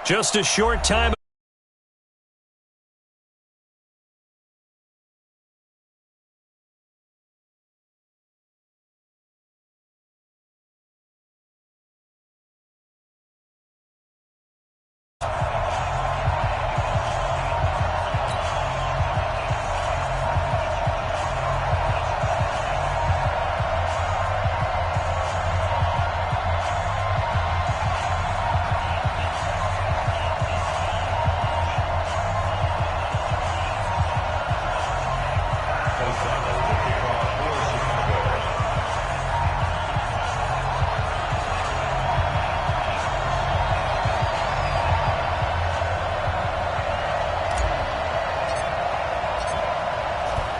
Just a short time.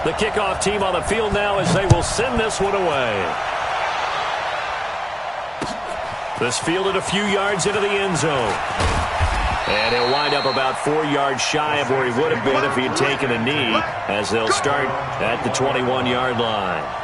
The kickoff team on the field now as they will send this one away. This fielded a few yards into the end zone. And he'll wind up about 4 yards shy of where he would have been if he had taken a knee, as they'll start at the 21-yard line.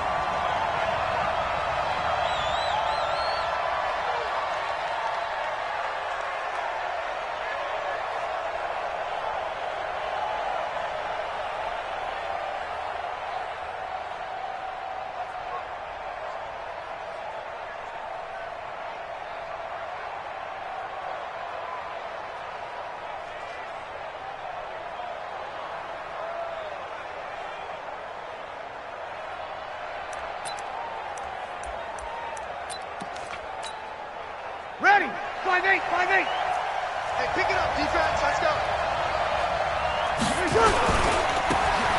Ready! 5-8, 5-8! Hey, pick it up, defense, let's go!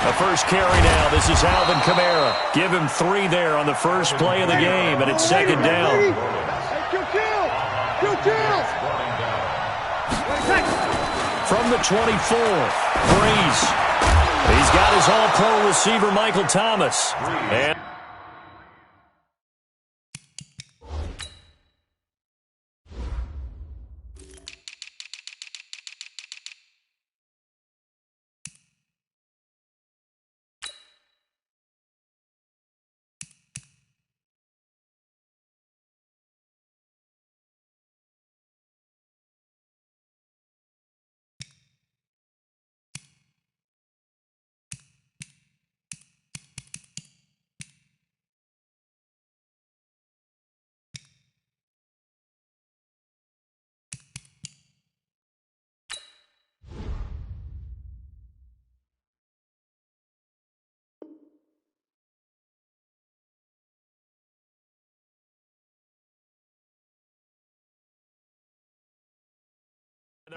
The first carry now, this is Alvin Kamara. Give him 3 there on the first play of the game, and it's second down. Hey, kill! From the 24th, Breeze. He's got his all-pro receiver, Michael Thomas. And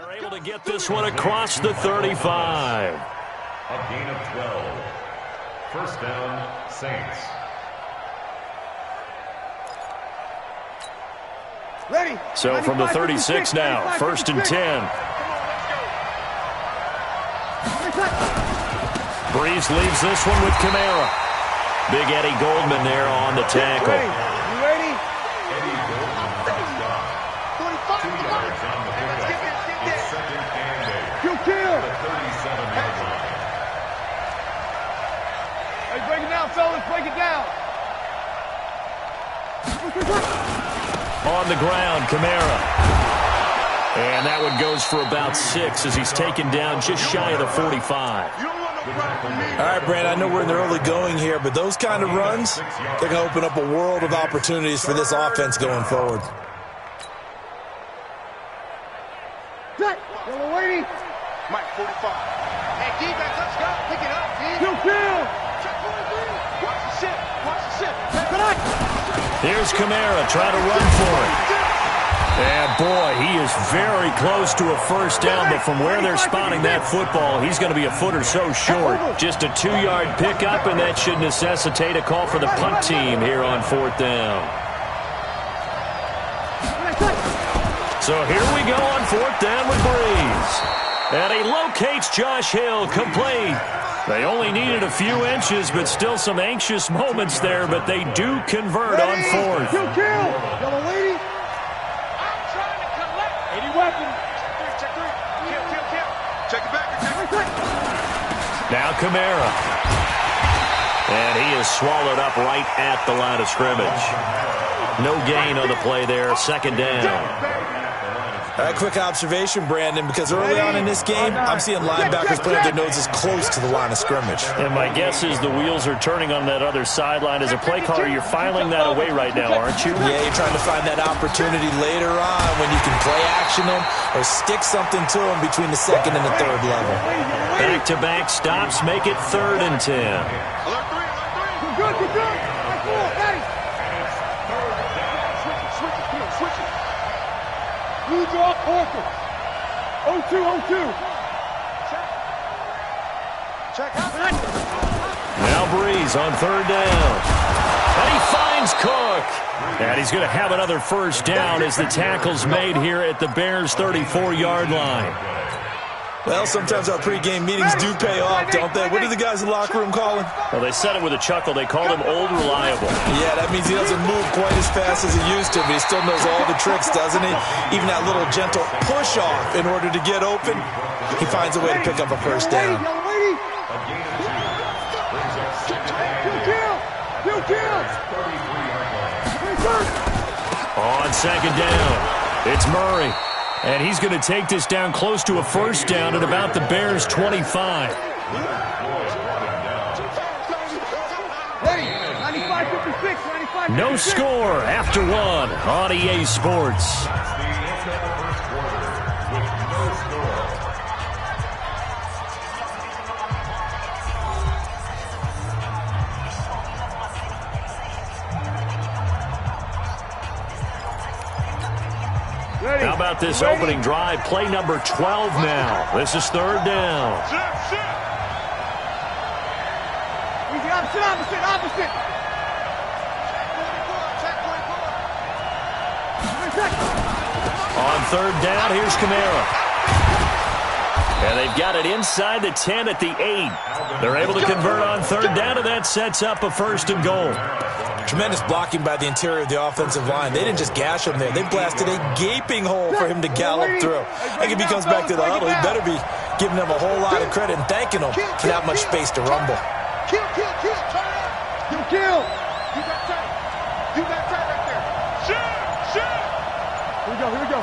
they're able to get this one across the 35. A gain of 12. First down, Saints. Ready! So from the 36 now, 1st and 10. Breeze leaves this one with Kamara. Big Eddie Goldman there on the tackle. You ready? Eddie Goldman first down. 2 yards on the pickup. It's second and 8. Kill! The 37-yard line. Hey, break it down, fellas, break it down! On the ground, Kamara. And that one goes for about 6 as he's taken down just shy of the 45. All right, Brand, I know we're in the early going here, but those kind of runs, they're going to open up a world of opportunities for this offense going forward. Set! Yellow lady! Mike, 45. Hey, defense, let's go. Pick it up, D. Kill! Check 43. Watch the ship. Watch the ship. Connect! Here's Kamara trying to run for it. And boy, he is very close to a first down, but from where they're spotting that football, he's going to be a foot or so short. Just a 2-yard pickup, and that should necessitate a call for the punt team here on 4th down. So here we go on 4th down with Breeze. And he locates Josh Hill complete. They only needed a few inches, but still some anxious moments there, but they do convert on 4th. Kill! Yellow lady! I'm trying to collect. 80 weapons! Check 3. Kill. Check it back. Now Kamara. And he is swallowed up right at the line of scrimmage. No gain on the play there, second down. Quick observation, Brandon, because early on in this game, I'm seeing linebackers putting their noses close to the line of scrimmage. And my guess is the wheels are turning on that other sideline. As a play caller, you're filing that away right now, aren't you? Yeah, you're trying to find that opportunity later on when you can play action them or stick something to them between the second and the third level. Back-to-back stops make it 3rd and 10. Good. Switch it. Blue draw, Parker. 0-2. Check. Now Breeze on 3rd down. And he finds Cook. And he's going to have another first down as the tackle's made here at the Bears' 34-yard line. Well, sometimes our pregame meetings do pay off, don't they? What do the guys in the locker room call him? Well, they said it with a chuckle. They called him Old Reliable. Yeah, that means he doesn't move quite as fast as he used to, but he still knows all the tricks, doesn't he? Even that little gentle push-off in order to get open, he finds a way to pick up a first down. On 2nd down, it's Murray. And he's going to take this down close to a first down at about the Bears' 25. No score after 1 on EA Sports. How about this opening drive? Play number 12 now. This is 3rd down. Opposite. On 3rd down, here's Kamara. And they've got it inside the 10 at the 8. They're able to convert on 3rd down, and that sets up a 1st and goal. Tremendous blocking by the interior of the offensive line. They didn't just gash him there. They blasted a gaping hole for him to gallop through. I think if he comes back to the huddle, he better be giving them a whole lot of credit and thanking them for that much space to rumble. Kill. You got tight right there. Shoot. Here we go.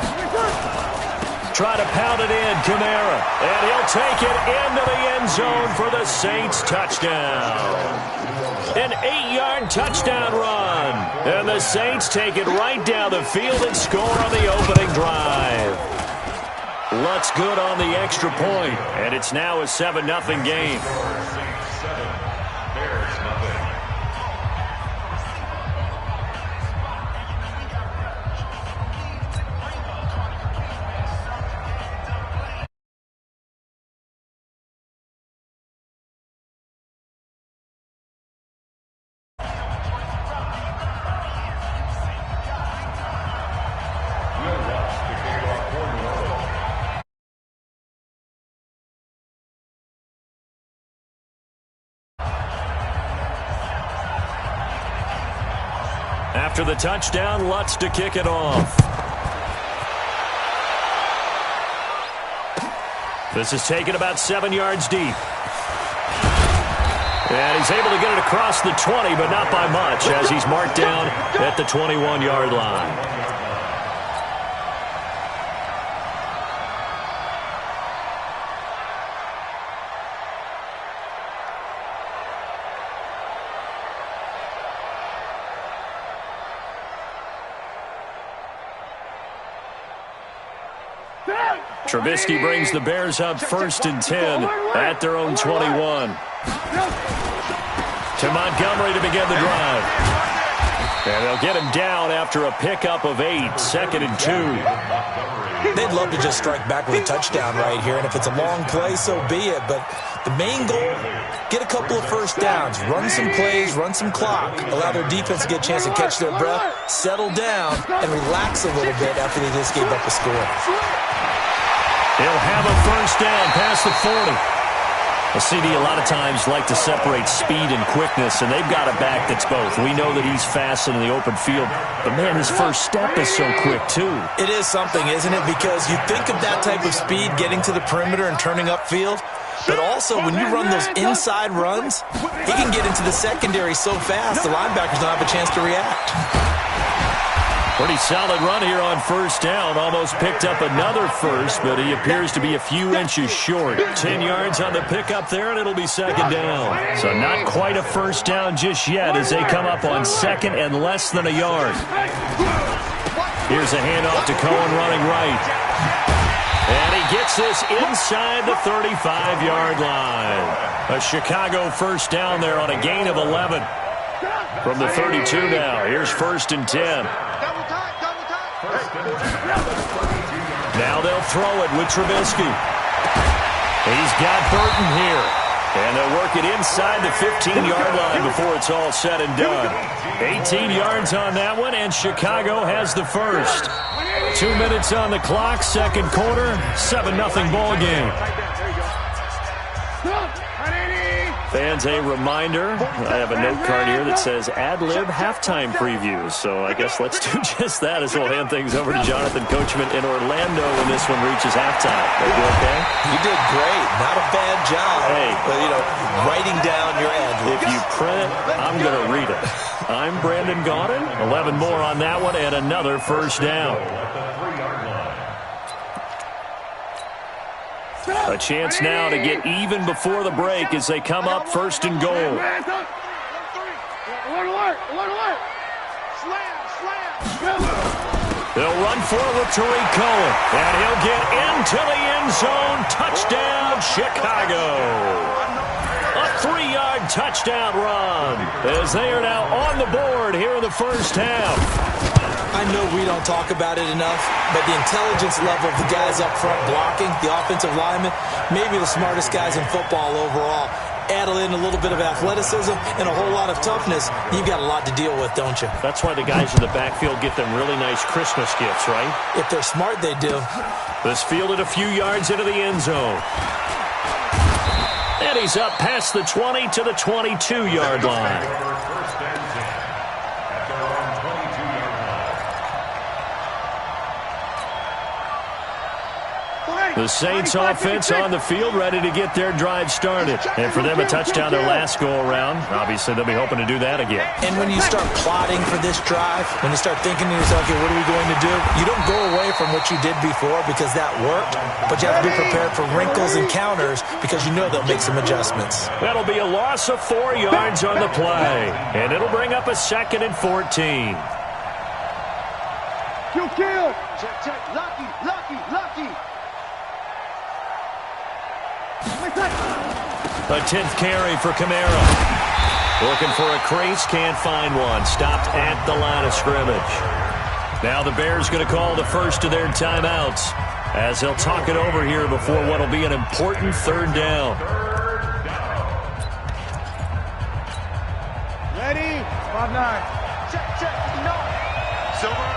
Try to pound it in, Kamara. And he'll take it into the end zone for the Saints touchdown. An 8-yard touchdown run. And the Saints take it right down the field and score on the opening drive. Lutz good on the extra point, and it's now a 7-0 game. After the touchdown, Lutz to kick it off. This is taken about 7 yards deep. And he's able to get it across the 20, but not by much, as he's marked down at the 21-yard line. Trubisky brings the Bears up 1st and 10 at their own 21. To Montgomery to begin the drive. And they'll get him down after a pickup of 8, 2nd and 2. They'd love to just strike back with a touchdown right here, and if it's a long play, so be it. But the main goal, get a couple of first downs, run some plays, run some clock, allow their defense to get a chance to catch their breath, settle down, and relax a little bit after they just gave up a score. He'll have a first down past the 40. A CD a lot of times like to separate speed and quickness, and they've got a back that's both. We know that he's fast in the open field, but, man, his first step is so quick, too. It is something, isn't it? Because you think of that type of speed getting to the perimeter and turning upfield, but also when you run those inside runs, he can get into the secondary so fast the linebackers don't have a chance to react. Pretty solid run here on first down. Almost picked up another first, but he appears to be a few inches short. 10 yards on the pickup there, and it'll be second down. So not quite a first down just yet as they come up on second and less than a yard. Here's a handoff to Cohen running right. And he gets this inside the 35-yard line. A Chicago first down there on a gain of 11. From the 32 now, here's first and 10. Now they'll throw it with Trubisky. He's got Burton here. And they'll work it inside the 15-yard line before it's all said and done. 18 yards on that one, and Chicago has the first. 2 minutes on the clock, second quarter, 7-0 ball game. Fans, a reminder, I have a note card here that says ad-lib halftime previews. So I guess let's do just that as we'll hand things over to Jonathan Coachman in Orlando when this one reaches halftime. Are you okay? You did great. Not a bad job. Hey. But, writing down your ad-libs. If you print it, I'm going to read it. I'm Brandon Gaudin. 11 more on that one and another first down. A chance now to get even before the break as they come up first and goal. They'll run forward to Tariq Cohen, and he'll get into the end zone. Touchdown, Chicago. A 3-yard touchdown run as they are now on the board here in the first half. I know we don't talk about it enough, but the intelligence level of the guys up front blocking, the offensive linemen, maybe the smartest guys in football overall. Add in a little bit of athleticism and a whole lot of toughness, you've got a lot to deal with, don't you? That's why the guys in the backfield get them really nice Christmas gifts, right? If they're smart, they do. This fielded a few yards into the end zone. And he's up past the 20 to the 22-yard line. The Saints offense on the field, ready to get their drive started. And for them, a touchdown their last go-around. Obviously, they'll be hoping to do that again. And when you start plotting for this drive, when you start thinking to yourself, okay, what are we going to do? You don't go away from what you did before because that worked, but you have to be prepared for wrinkles and counters because you know they'll make some adjustments. That'll be a loss of 4 yards on the play. And it'll bring up a second and 14. Kill. Check. Lucky. A 10th carry for Kamara. Looking for a crease, can't find one. Stopped at the line of scrimmage. Now the Bears going to call the first of their timeouts as they'll talk it over here before what will be an important third down. Ready? 5-9. Check. No. Silver.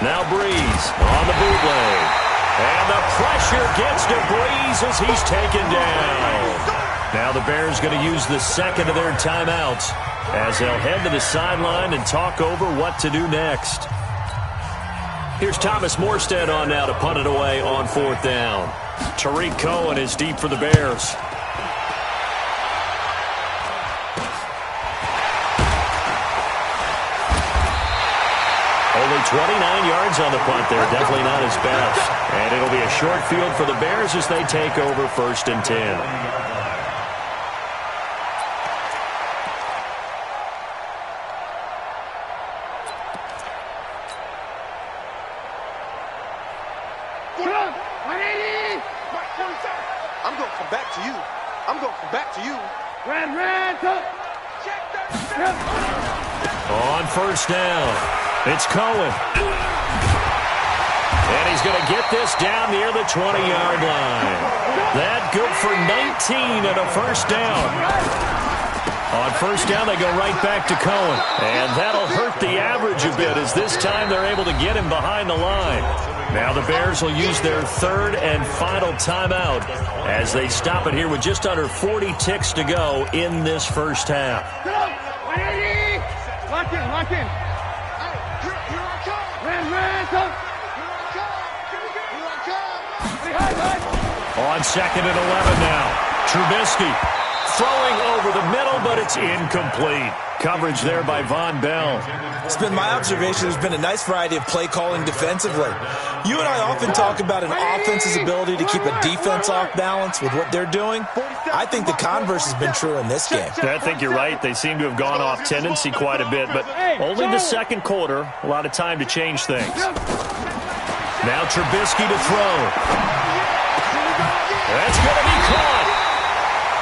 Now Breeze on the bootleg. And the pressure gets to Breeze as he's taken down. Now the Bears going to use the second of their timeouts as they'll head to the sideline and talk over what to do next. Here's Thomas Morstead on now to punt it away on fourth down. Tariq Cohen is deep for the Bears. Only 29 yards on the punt there. Definitely not his best. And it'll be a short field for the Bears as they take over first and 10. I'm going to come back to you. Red, up. On first down. It's Cohen. And he's going to get this down near the 20-yard line. That good for 19 and a first down. On first down, they go right back to Cohen. And that'll hurt the average a bit as this time they're able to get him behind the line. Now the Bears will use their third and final timeout as they stop it here with just under 40 ticks to go in this first half. Lock in. On second and 11 now. Trubisky throwing over the middle, but it's incomplete. Coverage there by Von Bell. It's been my observation there's been a nice variety of play calling defensively. You and I often talk about an offense's ability to keep a defense off balance with what they're doing. I think the converse has been true in this game. I think you're right. They seem to have gone off tendency quite a bit, but only the second quarter. A lot of time to change things. Now Trubisky to throw. That's going to be caught.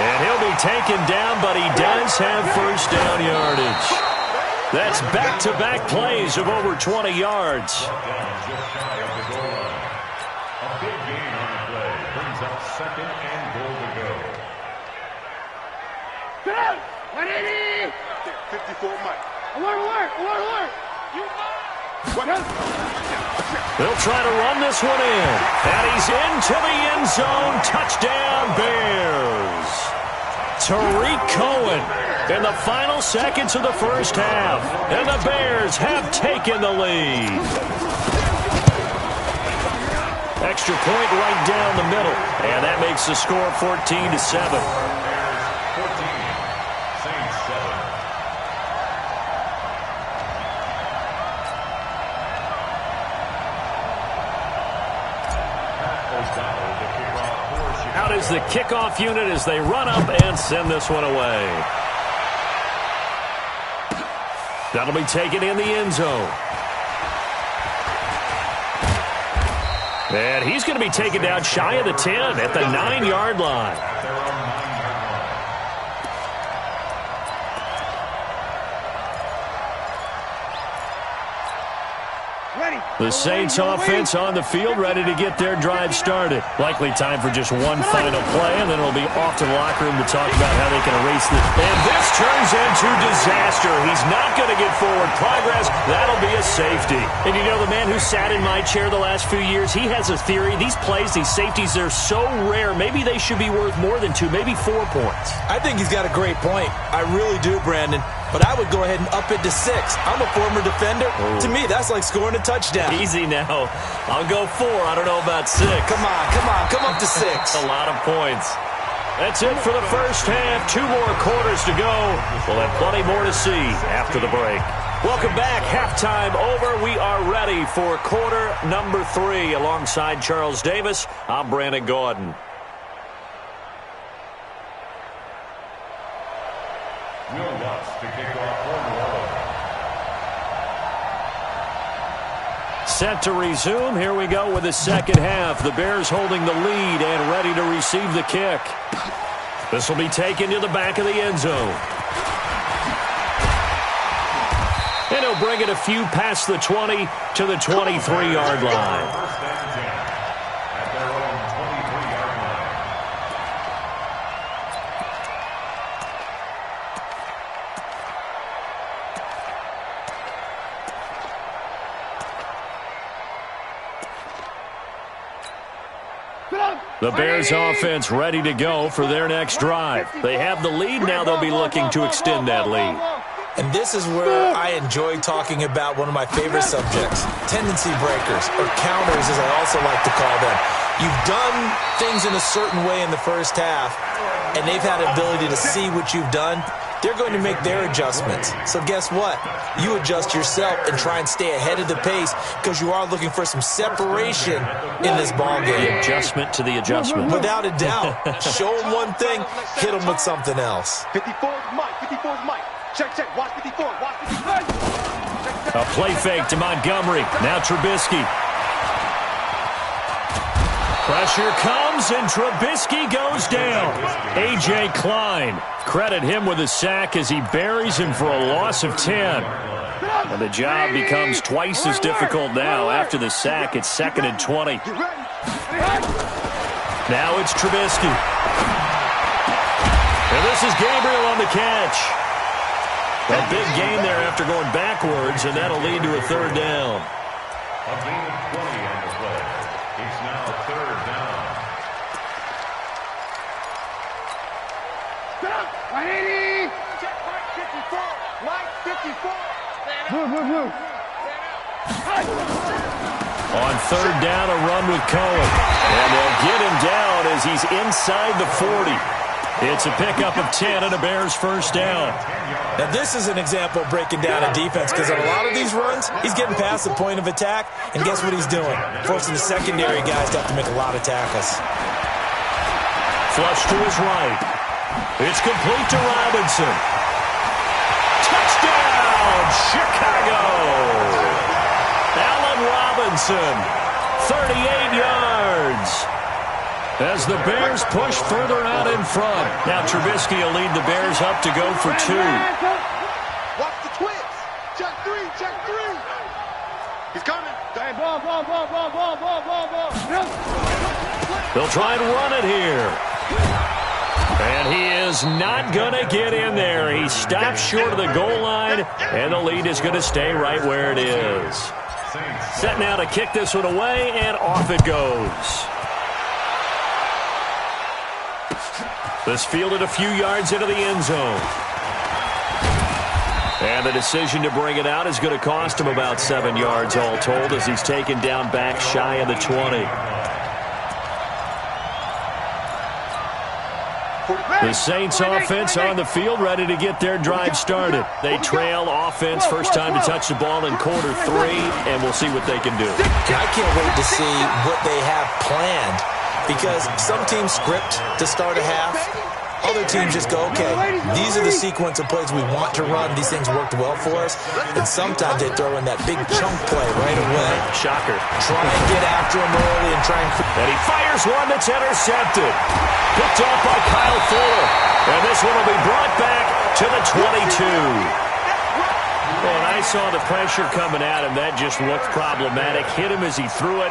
And he'll be taken down, but he does have first down yardage. That's back-to-back plays of over 20 yards. Just shy of the goal line. A big gain on the play brings up second and goal to go. 54 Mike. Alert. They'll try to run this one in. And he's into the end zone. Touchdown, Bears. Tariq Cohen in the final seconds of the first half. And the Bears have taken the lead. Extra point right down the middle. And that makes the score 14-7. 14, Saints 7. Out is the kickoff unit as they run up and send this one away. That'll be taken in the end zone. And he's going to be taken down shy of the 10 at the 9-yard line. The Saints offense on the field, ready to get their drive started. Likely time for just one final play, and then it'll be off to the locker room to talk about how they can erase this. And this turns into disaster. He's not going to get forward progress. That'll be a safety. And you know, the man who sat in my chair the last few years, he has a theory. These plays, these safeties, they're so rare. Maybe they should be worth more than 2, maybe 4 points. I think he's got a great point. I really do, Brandon. But I would go ahead and up it to 6. I'm a former defender. To me, that's like scoring a touchdown. Easy now. I'll go 4. I don't know about 6. Come up to 6. A lot of points. That's it for the first half. 2 more quarters to go. We'll have plenty more to see after the break. Welcome back. Halftime over. We are ready for quarter number 3. Alongside Charles Davis, I'm Brandon Gordon. Will Lutz to kick off for New Orleans. Set to resume. Here we go with the second half. The Bears holding the lead and ready to receive the kick. This will be taken to the back of the end zone. And he'll bring it a few past the 20 to the 23-yard line. First and 10 at their own 23-yard line. The Bears offense ready to go for their next drive. They have the lead. Now they'll be looking to extend that lead. And this is where I enjoy talking about one of my favorite subjects, tendency breakers, or counters as I also like to call them. You've done things in a certain way in the first half, and they've had the ability to see what you've done. They're going to make their adjustments. So guess what? You adjust yourself and try and stay ahead of the pace because you are looking for some separation in this ball game. The adjustment to the adjustment. Without a doubt. Show them one thing, hit them with something else. 54 is Mike. 54 is Mike. Check. Watch 54. Watch 54. A play fake to Montgomery. Now Trubisky. Pressure comes, and Trubisky goes down. A.J. Klein. Credit him with a sack as he buries him for a loss of 10. And the job becomes twice as difficult now. After the sack, it's 2nd and 20. Now it's Trubisky. And this is Gabriel on the catch. A big gain there after going backwards, and that'll lead to a 3rd down. A gain of 20 on the play. It's now 3rd down. 180. Check Mike 54. Mike 54. Move. On 3rd down, a run with Cohen. And they'll get him down as he's inside the 40. It's a pickup of 10 and a Bears first down. Now, this is an example of breaking down a defense because on a lot of these runs, he's getting past the point of attack, and guess what he's doing? Forcing the secondary guys to have to make a lot of tackles. Flush to his right. It's complete to Robinson. Touchdown, Chicago! Allen Robinson, 38 yards. As the Bears push further out in front. Now Trubisky will lead the Bears up to go for 2. Watch the twins. Check 3, check 3. He's coming. Hey, ball. They'll try and run it here. And he is not going to get in there. He stops short of the goal line, and the lead is going to stay right where it is. Set now to kick this one away, and off it goes. This fielded a few yards into the end zone. And the decision to bring it out is going to cost him about 7 yards all told as he's taken down back shy of the 20. The Saints offense on the field ready to get their drive started. They trail offense first time to touch the ball in quarter 3, and we'll see what they can do. I can't wait to see what they have planned. Because some teams script to start a half. Other teams just go, okay, these are the sequence of plays we want to run. These things worked well for us. And sometimes they throw in that big chunk play right away. Shocker. Try and get after him early and try and... And he fires one that's intercepted. Picked off by Kyle Fuller. And this one will be brought back to the 22. Well, and I saw the pressure coming at him. That just looked problematic. Hit him as he threw it,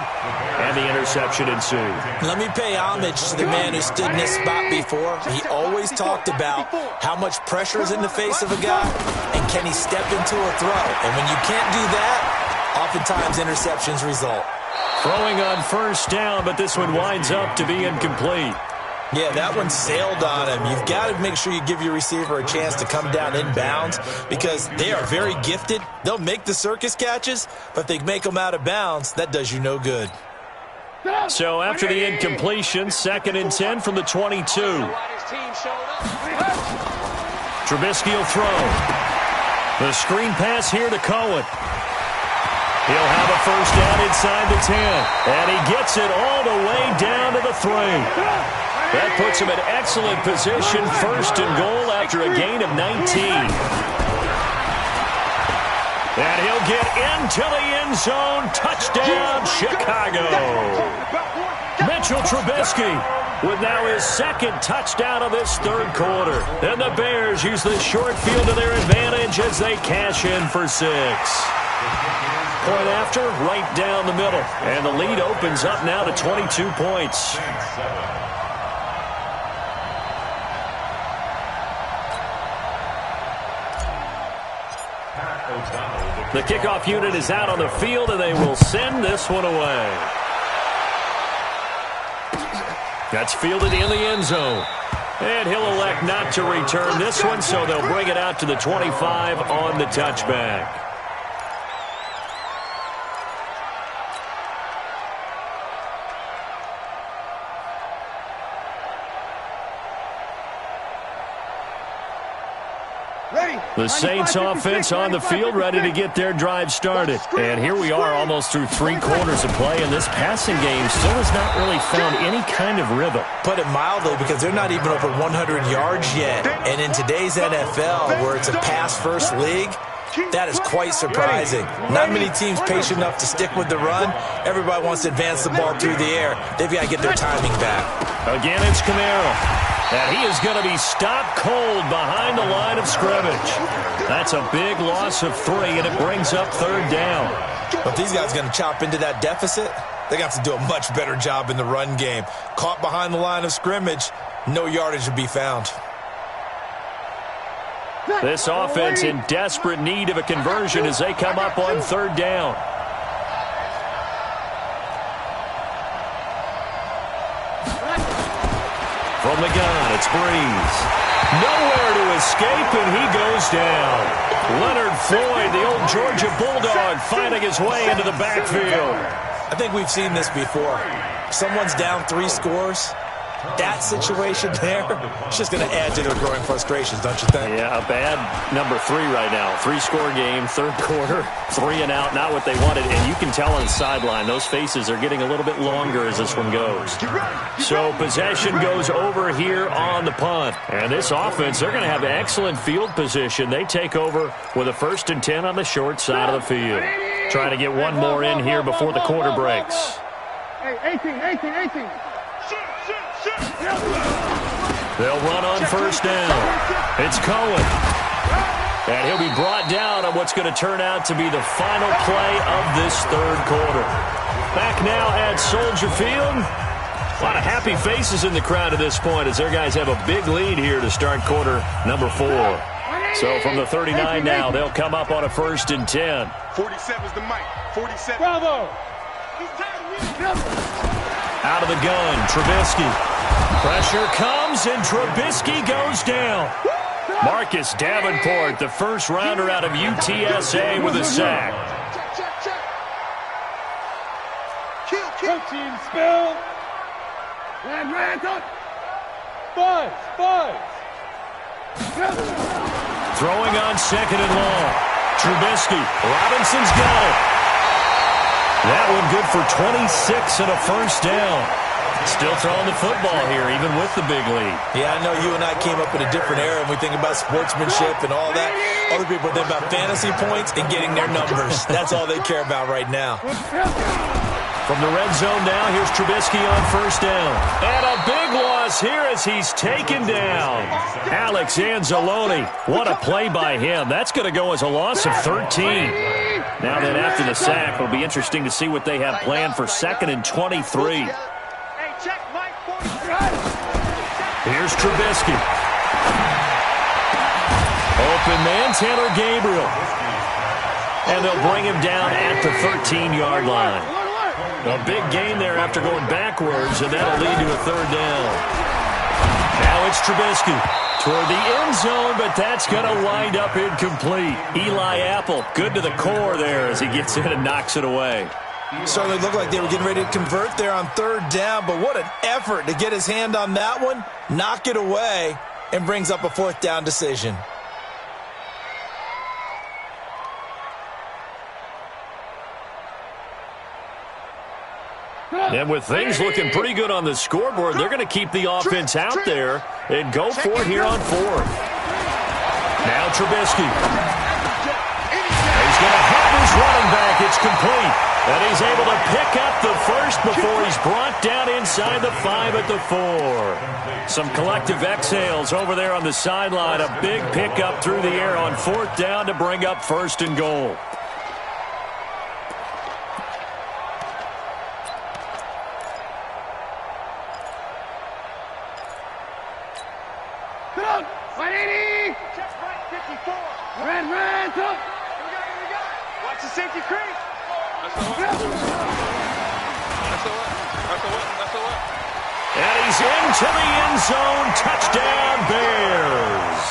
and the interception ensued. Let me pay homage to the man who stood in this spot before. He always talked about how much pressure is in the face of a guy, and can he step into a throw. And when you can't do that, oftentimes interceptions result. Throwing on first down, but this one winds up to be incomplete. Yeah, that one sailed on him. You've got to make sure you give your receiver a chance to come down inbounds because they are very gifted. They'll make the circus catches, but if they make them out of bounds, that does you no good. So after the incompletion, 2nd and 10 from the 22. Trubisky will throw. The screen pass here to Cohen. He'll have a first down inside the 10. And he gets it all the way down to the 3. That puts him in excellent position, 1st and goal after a gain of 19. And he'll get into the end zone. Touchdown, Chicago. Mitchell Trubisky with now his 2nd touchdown of this 3rd quarter. And the Bears use the short field to their advantage as they cash in for 6. Point after, right down the middle. And the lead opens up now to 22 points. The kickoff unit is out on the field, and they will send this one away. That's fielded in the end zone. And he'll elect not to return this one, so they'll bring it out to the 25 on the touchback. The Saints offense on the field ready to get their drive started. And here we are almost through 3 quarters of play, and this passing game still has not really found any kind of rhythm. Put it mildly, because they're not even over 100 yards yet. And in today's NFL, where it's a pass-first league, that is quite surprising. Not many teams patient enough to stick with the run. Everybody wants to advance the ball through the air. They've got to get their timing back. Again, it's Camaro. And he is going to be stopped cold behind the line of scrimmage. That's a big loss of 3, and it brings up 3rd down. If these guys are going to chop into that deficit, they got to do a much better job in the run game. Caught behind the line of scrimmage, no yardage to be found. This offense in desperate need of a conversion as they come up on 3rd down. From the gun, it's Breeze. Nowhere to escape, and he goes down. Leonard Floyd, the old Georgia Bulldog, finding his way into the backfield. I think we've seen this before. Someone's down 3 scores. That situation there, it's just going to add to their growing frustrations, don't you think? Yeah, a bad number 3 right now. 3-score game, third quarter, 3 and out, not what they wanted. And you can tell on the sideline, those faces are getting a little bit longer as this one goes. So possession goes over here on the punt. And this offense, they're going to have excellent field position. They take over with a 1st and 10 on the short side of the field. Trying to get one more in here before the quarter breaks. Hey, 18. They'll run on 1st down. It's Cohen. And he'll be brought down on what's going to turn out to be the final play of this third quarter. Back now at Soldier Field. A lot of happy faces in the crowd at this point as their guys have a big lead here to start quarter number 4. So from the 39 now, they'll come up on a 1st and 10. 47's the mic. 47. Bravo. Out of the gun, Trubisky. Pressure comes, and Trubisky goes down. Marcus Davenport, the first rounder out of UTSA with a sack. Kill. Team spill. Ran, touch. Five. Throwing on 2nd and long. Trubisky. Robinson's got it. That one good for 26 and a 1st down. Still throwing the football here, even with the big lead. Yeah, I know you and I came up in a different era, and we think about sportsmanship and all that. Other people think about fantasy points and getting their numbers. That's all they care about right now. From the red zone now, here's Trubisky on 1st down. And a big loss here as he's taken down. Alex Anzalone, what a play by him. That's going to go as a loss of 13. Now then, after the sack, it'll be interesting to see what they have planned for 2nd and 23. Here's Trubisky. Open man, Taylor Gabriel. And they'll bring him down at the 13-yard line. A big gain there after going backwards, and that'll lead to a 3rd down. Now it's Trubisky toward the end zone, but that's going to wind up incomplete. Eli Apple, good to the core there as he gets in and knocks it away. Certainly looked like they were getting ready to convert there on 3rd down, but what an effort to get his hand on that one, knock it away, and brings up a 4th down decision. And with things looking pretty good on the scoreboard, they're going to keep the offense out there and go for it here on 4th. Now Trubisky. He's going to have his running back. It's complete. And he's able to pick up the 1st before he's brought down inside the 5 at the 4. Some collective exhales over there on the sideline. A big pickup through the air on 4th down to bring up 1st and goal. Watch the safety creep. And he's into the end zone. Touchdown, Bears.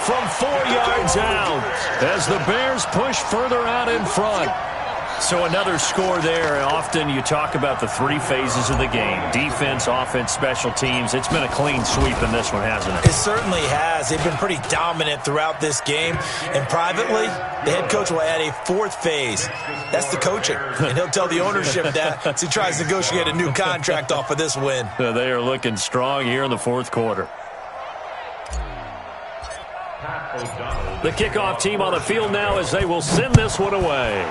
From 4 yards out as the Bears push further out in front. So another score there. Often you talk about the 3 phases of the game. Defense, offense, special teams. It's been a clean sweep in this one, hasn't it? It certainly has. They've been pretty dominant throughout this game. And privately, the head coach will add a 4th phase. That's the coaching. And he'll tell the ownership that as he tries to negotiate a new contract off of this win. They are looking strong here in the 4th quarter. The kickoff team on the field now as they will send this one away.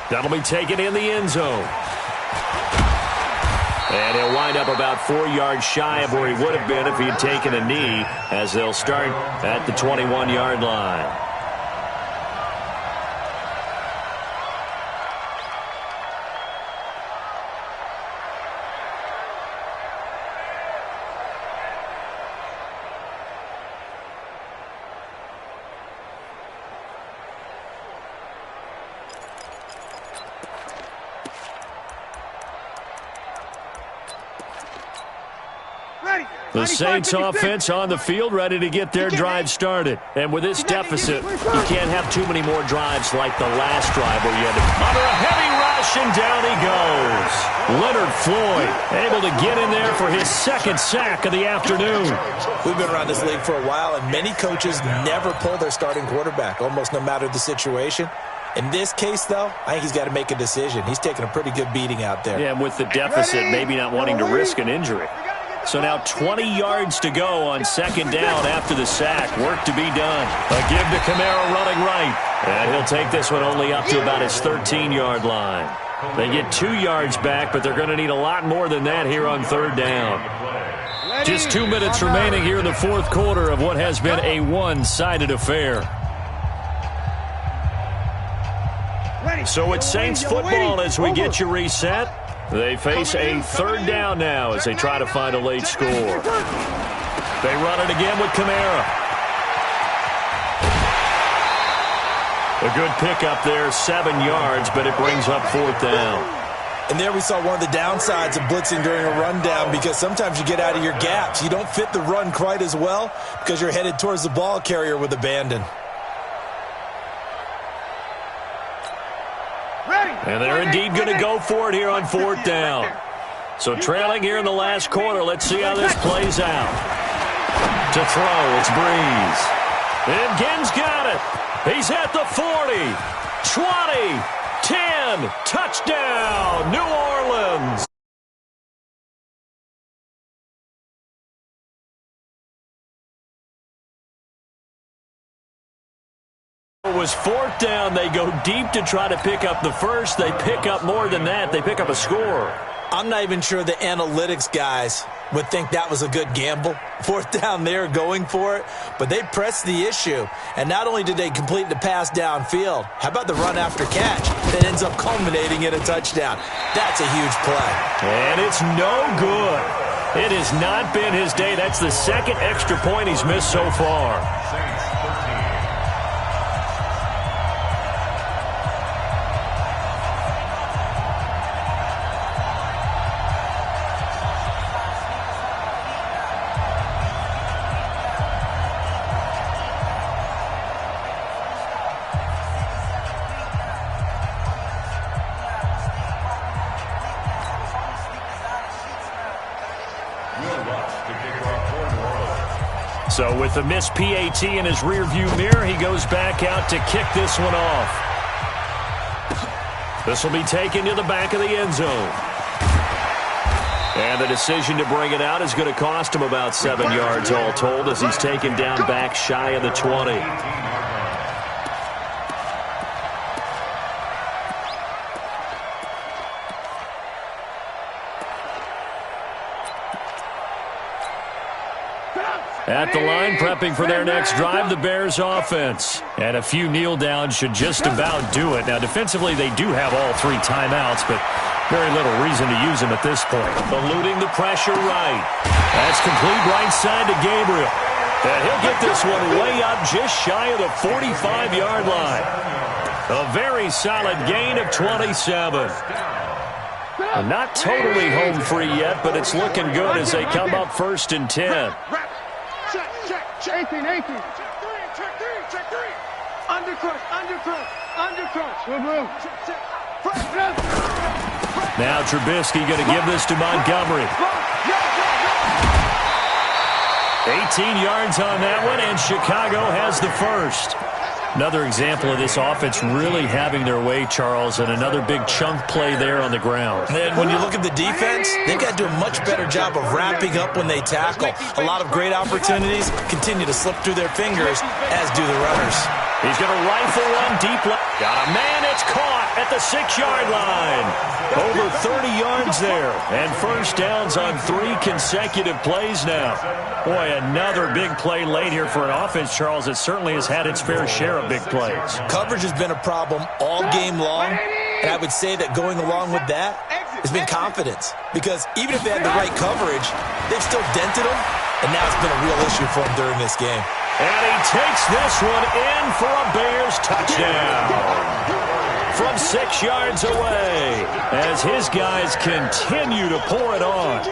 That'll be taken in the end zone. And he'll wind up about 4 yards shy of where he would have been if he had taken a knee, as they'll start at the 21-yard line. The Saints offense on the field, ready to get their drive started. And with this deficit, you can't have too many more drives like the last drive where you had to under a heavy rush, and down he goes. Leonard Floyd able to get in there for his second sack of the afternoon. We've been around this league for a while, and many coaches never pull their starting quarterback, almost no matter the situation. In this case, though, I think he's got to make a decision. He's taking a pretty good beating out there. Yeah, and with the deficit, maybe not wanting to risk an injury. So now 20 yards to go on second down after the sack. Work to be done. A give to Kamara running right. And he'll take this one only up to about his 13-yard line. They get 2 yards back, but they're going to need a lot more than that here on third down. Just 2 minutes remaining here in the fourth quarter of what has been a one-sided affair. So it's Saints football as we get you reset. They face a third down now as they try to find a late score. They run it again with Kamara. A good pickup there, 7 yards, but it brings up fourth down. And there we saw one of the downsides of blitzing during a rundown, because sometimes you get out of your gaps. You don't fit the run quite as well because you're headed towards the ball carrier with abandon. And they're indeed going to go for it here on fourth down. So trailing here in the last quarter. Let's see how this plays out. To throw, it's Breeze. And Ginn's got it. He's at the 40, 20, 10. Touchdown, New Orleans. It was fourth down. They go deep to try to pick up the first. They pick up more than that. They pick up a score. I'm not even sure the analytics guys would think that was a good gamble. Fourth down, they're going for it, but they pressed the issue. And not only did they complete the pass downfield, how about the run after catch that ends up culminating in a touchdown? That's a huge play. And it's no good. It has not been his day. That's the second extra point he's missed so far. So with the missed PAT in his rearview mirror, he goes back out to kick this one off. This will be taken to the back of the end zone. And the decision to bring it out is going to cost him about 7 yards all told as he's taken down back shy of the 20. At the line, prepping for their next drive, the Bears offense. And a few kneel downs should just about do it. Now, defensively, they do have all 3 timeouts, but very little reason to use them at this point. Eluding the pressure right. That's complete right side to Gabriel. And he'll get this one way up just shy of the 45-yard line. A very solid gain of 27. Not totally home free yet, but it's looking good as they come up first and 10. Check 18. Check 3. Undercrush. Now Trubisky going to give this to Montgomery. 18 yards on that one, and Chicago has the first. Another example of this offense really having their way, Charles, and another big chunk play there on the ground. And when you look at the defense, they've got to do a much better job of wrapping up when they tackle. A lot of great opportunities continue to slip through their fingers, as do the runners. He's going to rifle one deep left. Got a man, it's caught at the 6-yard line. Over 30 yards there, and first downs on 3 consecutive plays now. Boy, another big play late here for an offense, Charles. It certainly has had its fair share of big plays. Coverage has been a problem all game long, and I would say that going along with that has been confidence. Because even if they had the right coverage, they've still dented them, and now it's been a real issue for them during this game. And he takes this one in for a Bears touchdown from 6 yards away as his guys continue to pour it on.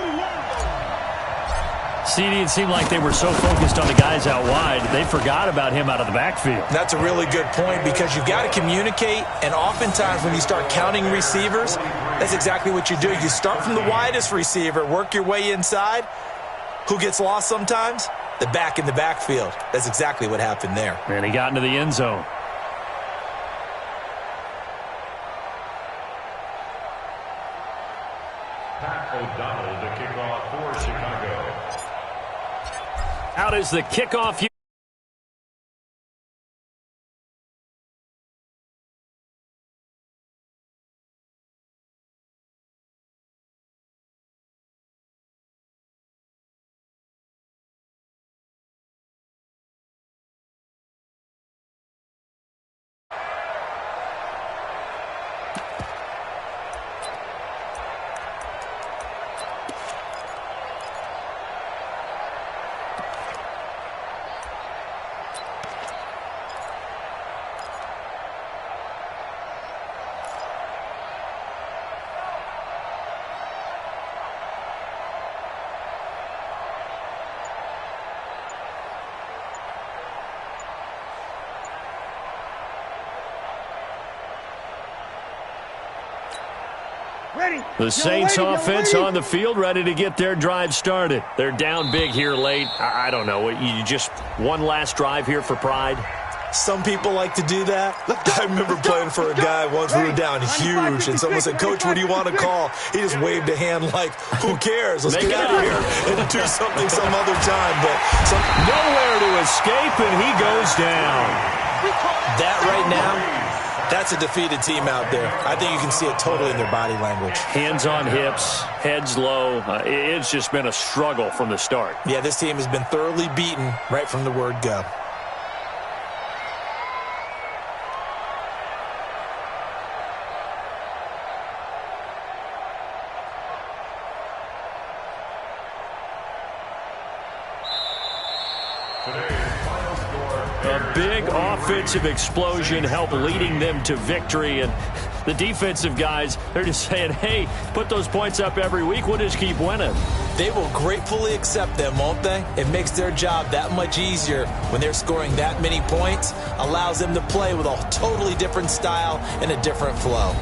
CD, it seemed like they were so focused on the guys out wide, they forgot about him out of the backfield. That's a really good point because you've got to communicate, and oftentimes when you start counting receivers, that's exactly what you do. You start from the widest receiver, work your way inside. Who gets lost sometimes? The back in the backfield. That's exactly what happened there. And he got into the end zone. Pat O'Donnell, the kickoff for Chicago. Out is the kickoff. The Saints offense on the field, ready to get their drive started. They're down big here late. I don't know. You just one last drive here for pride? Some people like to do that. I remember playing for a guy once. We were down huge, and someone said, "Coach, what do you want to call?" He just waved a hand like, "Who cares? Let's get out of here and do something some other time." But nowhere to escape, and he goes down. That right now, that's a defeated team out there. I think you can see it totally in their body language. Hands on hips, heads low. It's just been a struggle from the start. Yeah, this team has been thoroughly beaten right from the word go. A big offensive explosion helped leading them to victory, and the defensive guys, they're just saying, hey, put those points up every week, we'll just keep winning. They will gratefully accept them, won't they? It makes their job that much easier when they're scoring that many points, allows them to play with a totally different style and a different flow.